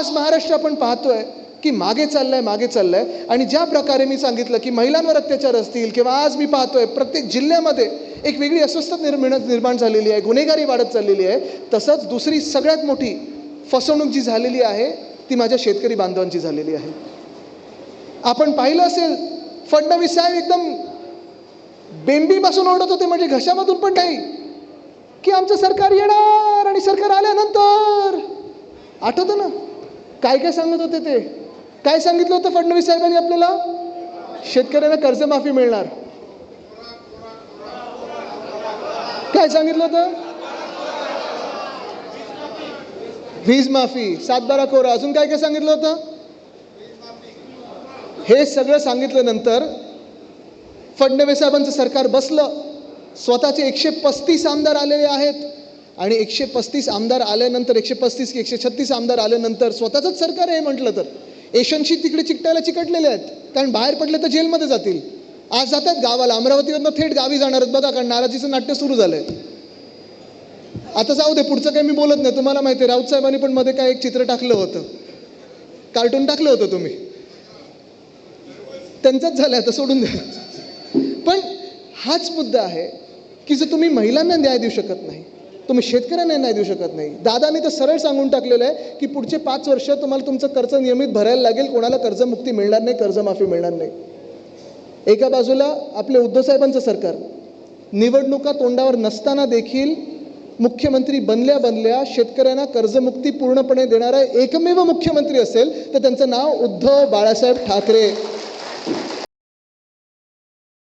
आज महाराष्ट्र आपण पाहतोय की मागे चाललंय आणि ज्या प्रकारे मी सांगितलं की महिलांवर अत्याचार असतील किंवा आज मी पाहतोय प्रत्येक जिल्ह्यामध्ये एक वेगळी अस्वस्थता निर्माण झालेली आहे, गुन्हेगारी वाढत चाललेली आहे, तसंच दुसरी सगळ्यात मोठी फसवणूक जी झालेली आहे ती माझ्या शेतकरी बांधवांची झालेली आहे. आपण पाहिलं असेल फडणवीस साहेब एकदम बेंबीपासून ओढत होते, म्हणजे घशामधून पण नाही, की आमचं सरकार येणार आणि सरकार आल्यानंतर. आठवतं ना काय काय सांगत होते ते? काय सांगितलं होतं फडणवीस साहेबांनी आपल्याला? शेतकऱ्यांना कर्जमाफी मिळणार. काय सांगितलं होतं? वीज माफी, 7/12 कोरा, अजून काय काय सांगितलं होतं? हे सगळं सांगितल्यानंतर फडणवीस साहेबांचं सरकार बसलं. स्वतःचे 135 आमदार आलेले आहेत आणि 135 आमदार आल्यानंतर 135 की 136 आमदार आल्यानंतर स्वतःचंच सरकार आहे म्हटलं तर एशनशी तिकडे चिकटलेले आहेत, कारण बाहेर पडले तर जेलमध्ये जातील. आज जातात गावाला, अमरावतीवरनं थेट गावी जाणार आहेत बघा, कारण नाराजीचं नाट्य सुरू झालंय. आता जाऊ दे, पुढचं काही मी बोलत नाही. तुम्हाला माहिती आहे राऊत साहेबांनी पण मध्ये काय एक चित्र टाकलं होतं, कार्टून टाकलं होतं तुम्ही, त्यांचंच झालं, आता सोडून द्या. पण हाच मुद्दा आहे की जर तुम्ही महिलांना न्याय देऊ शकत नाही, तुम्ही शेतकऱ्यांना न्याय देऊ शकत नाही. दादाने तर सरळ सांगून टाकलेलं आहे की पुढचे 5 वर्ष तुम्हाला तुमचं कर्ज नियमित भरायला लागेल, कोणाला कर्जमुक्ती मिळणार नाही, कर्जमाफी मिळणार नाही. एका बाजूला आपले उद्धव साहेबांचं सरकार निवडणुका तोंडावर नसताना देखील मुख्यमंत्री बनल्या शेतकऱ्यांना कर्जमुक्ती पूर्णपणे देणारा एकमेव मुख्यमंत्री असेल तर त्यांचं नाव उद्धव बाळासाहेब ठाकरे.